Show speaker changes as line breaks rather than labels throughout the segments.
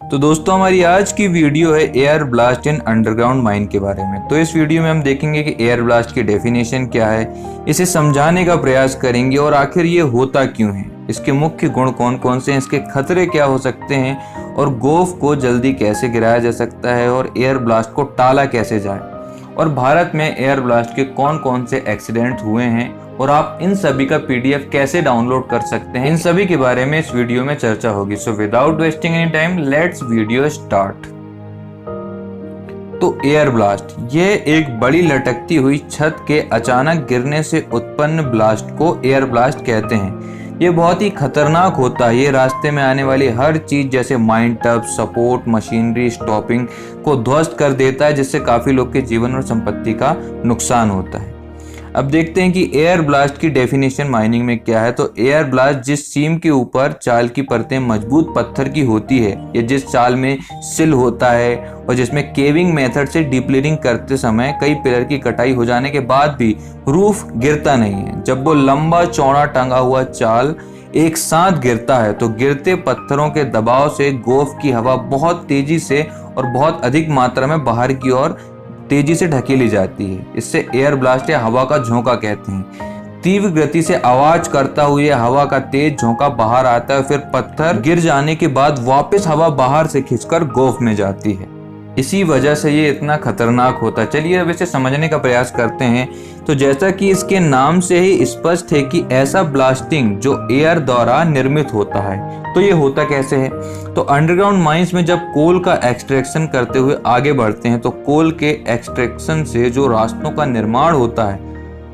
तो दोस्तों हमारी आज की वीडियो है air blast in underground mine के बारे में। तो इस वीडियो में हम देखेंगे कि एयर ब्लास्ट की डेफिनेशन क्या है, इसे समझाने का प्रयास करेंगे और आखिर ये होता क्यों है, इसके मुख्य गुण कौन कौन से हैं, इसके खतरे क्या हो सकते हैं और गोफ को जल्दी कैसे गिराया जा सकता है और एयर ब्लास्ट को टाला कैसे जाए, और भारत में एयर ब्लास्ट के कौन कौन से एक्सीडेंट हुए हैं और आप इन सभी का पीडीएफ कैसे डाउनलोड कर सकते हैं, इन सभी के बारे में इस वीडियो में चर्चा होगी। So without wasting any time let's video start. तो एयर ब्लास्ट ये एक बड़ी लटकती हुई छत के अचानक गिरने से उत्पन्न ब्लास्ट को एयर ब्लास्ट कहते हैं। ये बहुत ही खतरनाक होता है। ये रास्ते में आने वाली हर चीज जैसे mine tub, support, machinery, stopping को ध्वस्त कर देता है, जिससे काफी लोग के जीवन और संपत्ति का नुकसान होता है। अब देखते हैं कि एयर ब्लास्ट की डेफिनेशन माइनिंग में क्या है। तो एयर ब्लास्ट जिस सीम के ऊपर चाल की परतें मजबूत पत्थर की होती है, या जिस चाल में सिल होता है और जिसमें केविंग मेथड से डीप्लियरिंग करते समय कई पिलर की कटाई हो जाने के बाद भी रूफ गिरता नहीं है। जब वो लंबा चौड़ा टंगा हुआ चाल एक साथ गिरता है तो गिरते पत्थरों के दबाव से गोफ की हवा बहुत तेजी से और बहुत अधिक मात्रा में बाहर की ओर तेजी से ढकेली जाती है। इससे एयर ब्लास्ट या हवा का झोंका कहते हैं। तीव्र गति से आवाज करता हुआ हवा का तेज झोंका बाहर आता है, फिर पत्थर गिर जाने के बाद वापस हवा बाहर से खींचकर गोफ में जाती है। इसी वजह से ये इतना खतरनाक होता है। चलिए अब इसे समझने का प्रयास करते हैं। तो जैसा कि इसके नाम से ही स्पष्ट है कि ऐसा ब्लास्टिंग जो एयर द्वारा निर्मित होता है। तो ये होता कैसे है? तो अंडरग्राउंड माइंस में जब कोल का एक्सट्रैक्शन करते हुए आगे बढ़ते हैं तो कोल के एक्सट्रैक्शन से जो रास्तों का निर्माण होता है,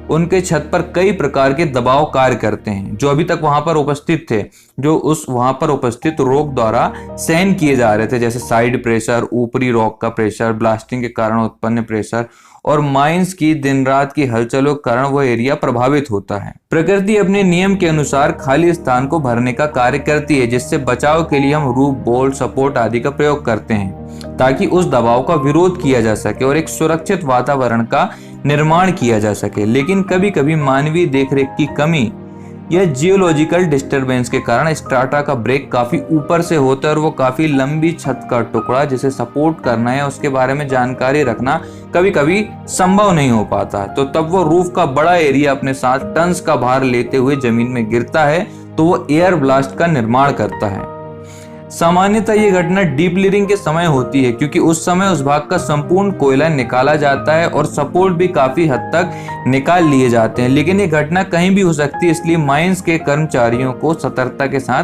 उनके छत पर कई प्रकार के दबाव कार्य करते हैं जो अभी तक वहां पर उपस्थित थे, जो उस वहां पर उपस्थित रॉक द्वारा सहन किए जा रहे थे, जैसे साइड प्रेशर, ऊपरी रॉक का प्रेशर, ब्लास्टिंग के कारण उत्पन्न प्रेशर और माइंस की दिन रात की हलचलों के कारण वह एरिया प्रभावित होता है। प्रकृति अपने नियम के अनुसार खाली स्थान को भरने का कार्य करती है, जिससे बचाव के लिए हम रूफ, बोल्ट, सपोर्ट आदि का प्रयोग करते हैं ताकि उस दबाव का विरोध किया जा सके और एक सुरक्षित वातावरण का निर्माण किया जा सके। लेकिन कभी कभी मानवीय देखरेख की कमी या जियोलॉजिकल डिस्टरबेंस के कारण स्ट्राटा का ब्रेक काफी ऊपर से होता है और वो काफी लंबी छत का टुकड़ा जिसे सपोर्ट करना है उसके बारे में जानकारी रखना कभी कभी संभव नहीं हो पाता। तो तब वो रूफ का बड़ा एरिया अपने साथ टन्स का भार लेते हुए जमीन में गिरता है, तो वो एयर ब्लास्ट का निर्माण करता है। सामान्यतः ये घटना डीप्लियरिंग के समय होती है, क्योंकि उस समय उस भाग का संपूर्ण कोयला निकाला जाता है और सपोर्ट भी काफी हद तक निकाल लिए जाते हैं। लेकिन ये घटना कहीं भी हो सकती है, इसलिए माइंस के कर्मचारियों को सतर्कता के साथ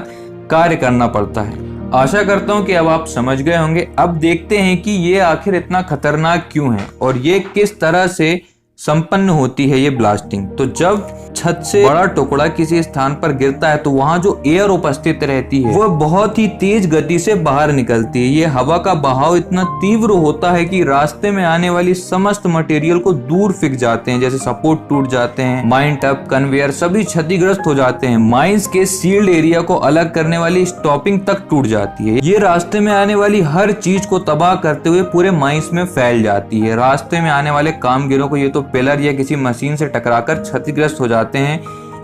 कार्य करना पड़ता है। आशा करता हूं कि अब आप समझ गए होंगे। अब देखते हैं कि ये आखिर इतना खतरनाक क्यों है और ये किस तरह से संपन्न होती है ये ब्लास्टिंग। तो जब छत से बड़ा टुकड़ा किसी स्थान पर गिरता है तो वहां जो एयर उपस्थित रहती है वह बहुत ही तेज गति से बाहर निकलती है। ये हवा का बहाव इतना तीव्र होता है कि रास्ते में आने वाली समस्त मटेरियल को दूर फेंक जाते हैं, जैसे सपोर्ट टूट जाते हैं, माइन टब, कन्वेयर सभी क्षतिग्रस्त हो जाते हैं। माइंस के सील्ड एरिया को अलग करने वाली स्टॉपिंग तक टूट जाती है। ये रास्ते में आने वाली हर चीज को तबाह करते हुए पूरे माइंस में फैल जाती है। रास्ते में आने वाले कामगारों को ये तो पिलर या किसी मशीन से टकराकर क्षतिग्रस्त हो जाते हैं,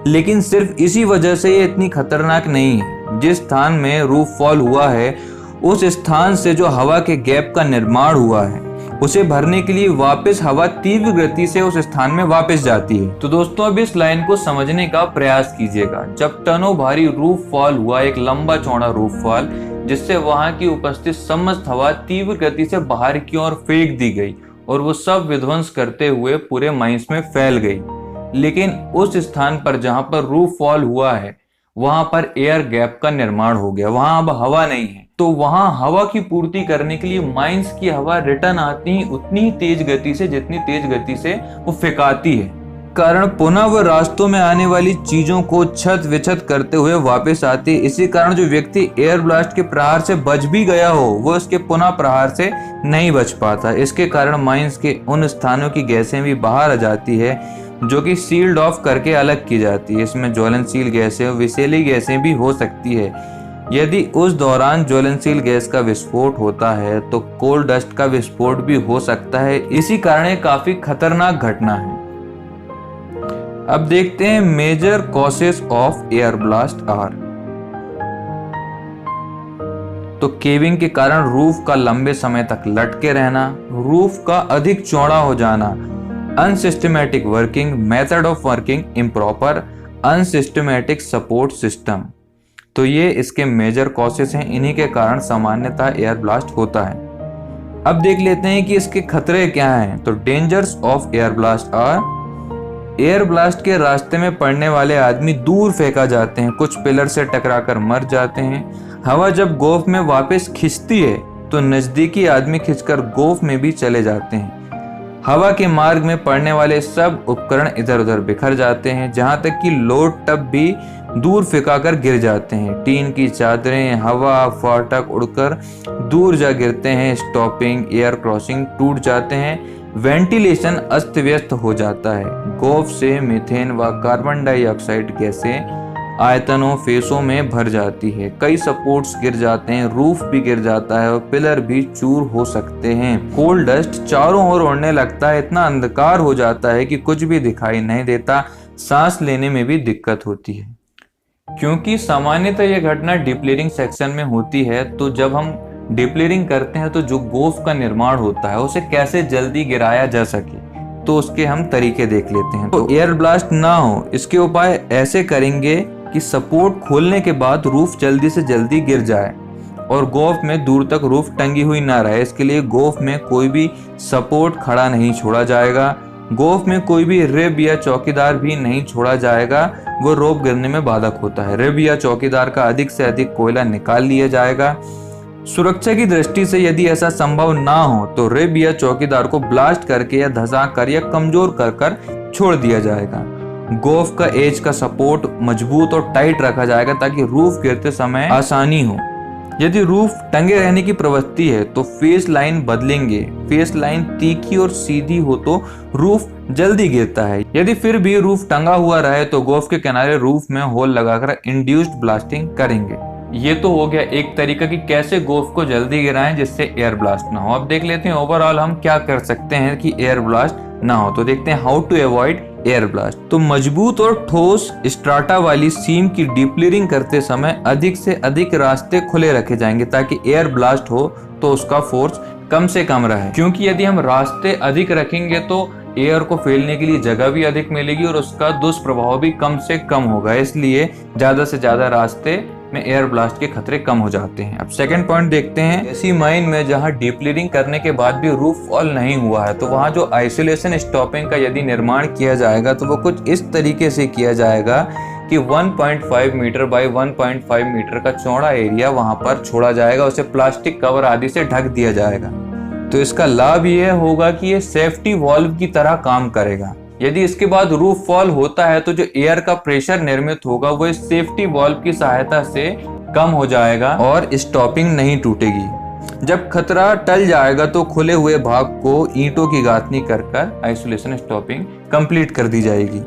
लेकिन सिर्फ इसी वजह से ये इतनी खतरनाक नहीं है। जिस स्थान में रूफ फॉल हुआ है उस स्थान से जो हवा के गैप का निर्माण हुआ है उसे भरने के लिए वापस हवा तीव्र गति से उस स्थान में वापस जाती है। तो दोस्तों अब इस लाइन को समझने का प्रयास कीजिएगा। जब टनों भारी रूफ फॉल हुआ, एक लंबा चौड़ा रूफ फॉल, जिससे वहां की उपस्थित समस्त हवा तीव्र गति से बाहर की ओर फेंक दी गई और वो सब विध्वंस करते हुए पूरे माइंस में फैल गई। लेकिन उस स्थान पर जहां पर रूफ फॉल हुआ है वहां पर एयर गैप का निर्माण हो गया, वहां अब हवा नहीं है। तो वहां हवा की पूर्ति करने के लिए माइंस की हवा रिटर्न आती है उतनी तेज गति से जितनी तेज गति से वो फेंकाती है। कारण पुनः वह रास्तों में आने वाली चीजों को छत विछत करते हुए वापस आती है। इसी कारण जो व्यक्ति एयर ब्लास्ट के प्रहार से बच भी गया हो वह उसके पुनः प्रहार से नहीं बच पाता। इसके कारण माइंस के उन स्थानों की गैसें भी बाहर आ जाती है जो कि सील्ड ऑफ करके अलग की जाती है। इसमें ज्वलनशील गैसें और विषैली गैसें भी हो सकती है। यदि उस दौरान ज्वलनशील गैस का विस्फोट होता है तो कोल डस्ट का विस्फोट भी हो सकता है। इसी कारण ये काफी खतरनाक घटना है। अब देखते हैं major causes of air blast are. तो केविंग के कारण रूफ का लंबे समय तक लटके रहना, रूफ का अधिक चौड़ा हो जाना, unsystematic working, method of working improper, unsystematic support system. तो ये इसके मेजर कॉजेस हैं, इन्हीं के कारण सामान्यतः एयर ब्लास्ट होता है। अब देख लेते हैं कि इसके खतरे क्या हैं। तो dangers of air blast are, air blast के रास्ते में पड़ने वाले आदमी दूर फेंका जाते हैं, कुछ पिलर से टकराकर मर जाते हैं। हवा जब गोफ में वापस खिंचती है तो नजदीकी आदमी खिंचकर गोफ में भी चले जाते हैं। हवा के मार्ग में पड़ने वाले सब उपकरण इधर उधर बिखर जाते हैं, जहां तक कि लोड टब भी दूर फेंकाकर गिर जाते हैं। टीन की चादरें, हवा फाटक उड़कर दूर जा गिरते हैं। स्टॉपिंग, एयर क्रॉसिंग टूट जाते हैं। वेंटिलेशन अस्त व्यस्त हो जाता है। गोफ से मीथेन व कार्बन डाइऑक्साइड गैसें आयतनों फेसों में भर जाती है। कई सपोर्ट्स गिर जाते हैं, रूफ भी गिर जाता है और पिलर भी चूर हो सकते हैं। कोल डस्ट चारों ओर उड़ने लगता है, इतना अंधकार हो जाता है कि कुछ भी दिखाई नहीं देता, सांस लेने में भी दिक्कत होती है। क्योंकि सामान्यतः यह घटना डिप्लेरिंग सेक्शन में होती है, तो जब हम डिप्लेरिंग करते हैं तो जो गोफ का निर्माण होता है उसे कैसे जल्दी गिराया जा सके, तो उसके हम तरीके देख लेते हैं। तो एयर ब्लास्ट ना हो इसके उपाय ऐसे करेंगे कि सपोर्ट खोलने के बाद रूफ जल्दी से जल्दी गिर जाए और गोफ में दूर तक रूफ टंगी हुई ना रहे। इसके लिए गोफ में कोई भी सपोर्ट खड़ा नहीं छोड़ा जाएगा। गोफ में कोई भी रिब या चौकीदार भी नहीं छोड़ा जाएगा, वो रोप गिरने में बाधक होता है। रिब या चौकीदार का अधिक से अधिक कोयला निकाल लिया जाएगा। सुरक्षा की दृष्टि से यदि ऐसा संभव ना हो तो रिब या चौकीदार को ब्लास्ट करके या धंसाकर या कमजोर कर छोड़ दिया जाएगा। गोफ का एज का सपोर्ट मजबूत और टाइट रखा जाएगा ताकि रूफ गिरते समय आसानी हो। यदि रूफ टंगे रहने की प्रवृत्ति है तो फेस लाइन बदलेंगे। फेस लाइन तीखी और सीधी हो तो रूफ जल्दी गिरता है। यदि फिर भी रूफ टंगा हुआ रहे तो गोफ के किनारे रूफ में होल लगाकर इंड्यूस्ड ब्लास्टिंग करेंगे। ये तो हो गया एक तरीका कि कैसे गोफ को जल्दी गिराएं जिससे एयर ब्लास्ट ना हो। अब देख लेते हैं ओवरऑल हम क्या कर सकते हैं कि एयर ब्लास्ट ना हो। तो देखते हैं how to avoid air blast. तो मजबूत और ठोस स्ट्राटा वाली सीम की डिप्लेरिंग करते समय अधिक से अधिक रास्ते खुले रखे जाएंगे ताकि एयर ब्लास्ट हो तो उसका फोर्स कम से कम रहे। क्योंकि यदि हम रास्ते अधिक रखेंगे तो एयर को फैलने के लिए जगह भी अधिक मिलेगी और उसका दुष्प्रभाव भी कम से कम होगा। इसलिए ज्यादा से ज्यादा रास्ते में एयर ब्लास्ट के खतरे कम हो जाते हैं। अब सेकंड पॉइंट देखते हैं। ऐसी माइन में जहां डिप्लेरिंग करने के बाद भी रूफ फॉल नहीं हुआ है तो वहां जो आइसोलेशन स्टॉपिंग का यदि निर्माण किया जाएगा तो वो कुछ इस तरीके से किया जाएगा कि 1.5 मीटर बाय 1.5 मीटर का चौड़ा एरिया वहां पर छोड़ा जाएगा। उसे प्लास्टिक कवर आदि से ढक दिया जाएगा। तो इसका लाभ यह होगा कि ये सेफ्टी वॉल्व की तरह काम करेगा। यदि इसके बाद रूफ फॉल होता है तो जो एयर का प्रेशर निर्मित होगा वो इस सेफ्टी वॉल्व की सहायता से कम हो जाएगा और स्टॉपिंग नहीं टूटेगी। जब खतरा टल जाएगा तो खुले हुए भाग को ईंटों की गांथनी कर आइसोलेशन स्टॉपिंग कंप्लीट कर दी जाएगी।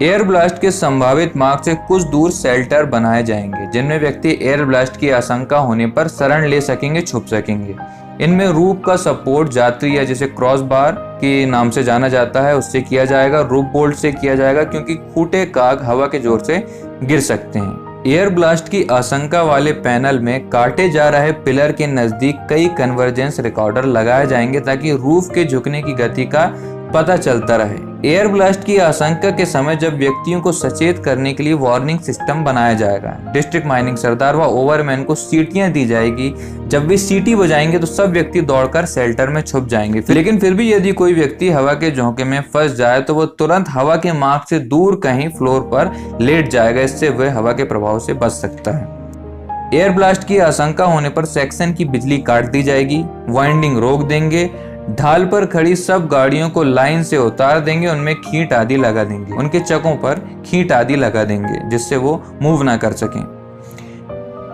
एयर ब्लास्ट के संभावित मार्ग से कुछ दूर शेल्टर बनाए जाएंगे जिनमें व्यक्ति एयर ब्लास्ट की आशंका होने पर शरण ले सकेंगे, छुप सकेंगे। इनमें रूफ का सपोर्ट यात्री या जिसे क्रॉस बार के नाम से जाना जाता है उससे किया जाएगा। रूफ बोल्ट से किया जाएगा क्योंकि खूंटे काग हवा के जोर से गिर सकते हैं। एयर ब्लास्ट की आशंका वाले पैनल में काटे जा रहे पिलर के नजदीक कई कन्वर्जेंस रिकॉर्डर लगाए जाएंगे ताकि रूफ के झुकने की गति का पता चलता रहे। एयर ब्लास्ट की आशंका के समय जब व्यक्तियों को सचेत करने के लिए वार्निंग सिस्टम बनाया जाएगा। डिस्ट्रिक्ट माइनिंग सरदार व ओवरमैन को सीटियां दी जाएगी। जब वे सीटी बजाएंगे तो सब व्यक्ति दौड़कर शेल्टर में छुप जाएंगे। लेकिन फिर भी यदि कोई व्यक्ति हवा के झोंके में फंस जाए तो वो तुरंत हवा के मार्ग से दूर कहीं फ्लोर पर लेट जाएगा। इससे वह हवा के प्रभाव से बच सकता है। एयर ब्लास्ट की आशंका होने पर सेक्शन की बिजली काट दी जाएगी, वाइंडिंग रोक देंगे, ढाल पर खड़ी सब गाड़ियों को लाइन से उतार देंगे, उनमें खींट आदि लगा देंगे, उनके चकों पर खींट आदि लगा देंगे जिससे वो मूव ना कर सकें।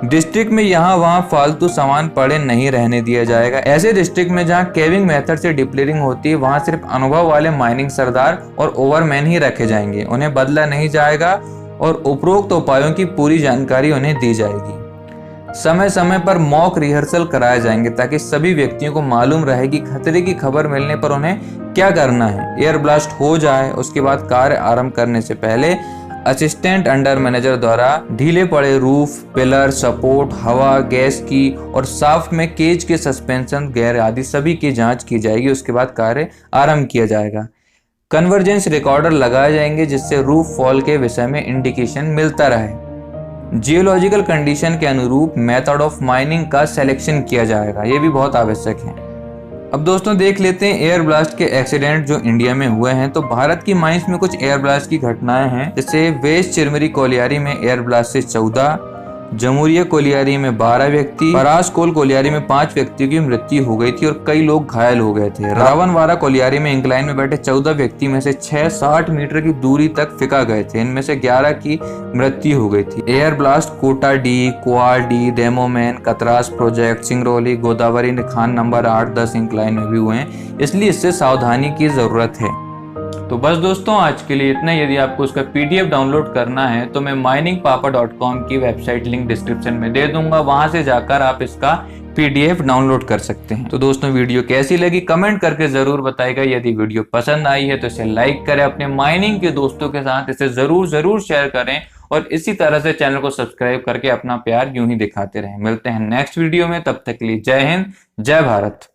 डिस्ट्रिक्ट में यहाँ वहाँ फालतू सामान पड़े नहीं रहने दिया जाएगा। ऐसे डिस्ट्रिक्ट में जहाँ केविंग मेथड से डिप्लेरिंग होती है वहाँ सिर्फ अनुभव वाले माइनिंग सरदार और ओवरमैन ही रखे जाएंगे। उन्हें बदला नहीं जाएगा और उपरोक्त उपायों की पूरी जानकारी उन्हें दी जाएगी। समय समय पर मॉक रिहर्सल कराए जाएंगे ताकि सभी व्यक्तियों को मालूम रहे कि खतरे की खबर मिलने पर उन्हें क्या करना है। एयर ब्लास्ट हो जाए उसके बाद कार्य आरंभ करने से पहले असिस्टेंट अंडर मैनेजर द्वारा ढीले पड़े रूफ, पिलर, सपोर्ट, हवा, गैस की और शाफ्ट में केज के सस्पेंशन, गेयर आदि सभी की जांच की जाएगी। उसके बाद कार्य आरंभ किया जाएगा। कन्वर्जेंस रिकॉर्डर लगाए जाएंगे जिससे रूफ फॉल के विषय में इंडिकेशन मिलता रहे। जियोलॉजिकल कंडीशन के अनुरूप मेथड ऑफ माइनिंग का सिलेक्शन किया जाएगा, ये भी बहुत आवश्यक है। अब दोस्तों देख लेते हैं एयर ब्लास्ट के एक्सीडेंट जो इंडिया में हुए हैं। तो भारत की माइंस में कुछ एयर ब्लास्ट की घटनाएं हैं, जैसे वेस्ट चिरमिरी कोलियारी में एयर ब्लास्ट से 14, जमुरिया कोलियारी में 12 व्यक्ति, परास कोल कोलियारी में 5 व्यक्तियों की मृत्यु हो गई थी और कई लोग घायल हो गए थे। रावणवाड़ा कोलियारी में इंक्लाइन में बैठे 14 व्यक्ति में से 6 60 मीटर की दूरी तक फेंका गए थे, इनमें से 11 की मृत्यु हो गई थी। एयर ब्लास्ट कोटा डी, कुआर डी, डेमोमैन, कतरास प्रोजेक्ट, सिंगरौली, गोदावरी, खान नंबर 8, 10 इंक्लाइन में भी हुए हैं, इसलिए इससे सावधानी की जरूरत है। तो बस दोस्तों आज के लिए इतना। यदि आपको उसका पीडीएफ डाउनलोड करना है तो मैं miningpapa.com की वेबसाइट लिंक डिस्क्रिप्शन में दे दूंगा, वहां से जाकर आप इसका पीडीएफ डाउनलोड कर सकते हैं। तो दोस्तों वीडियो कैसी लगी कमेंट करके जरूर बताइएगा। यदि वीडियो पसंद आई है तो इसे लाइक करें, अपने माइनिंग के दोस्तों के साथ इसे जरूर शेयर करें और इसी तरह से चैनल को सब्सक्राइब करके अपना प्यार यूं ही दिखाते रहें। मिलते हैं नेक्स्ट वीडियो में, तब तक के लिए जय हिंद, जय भारत।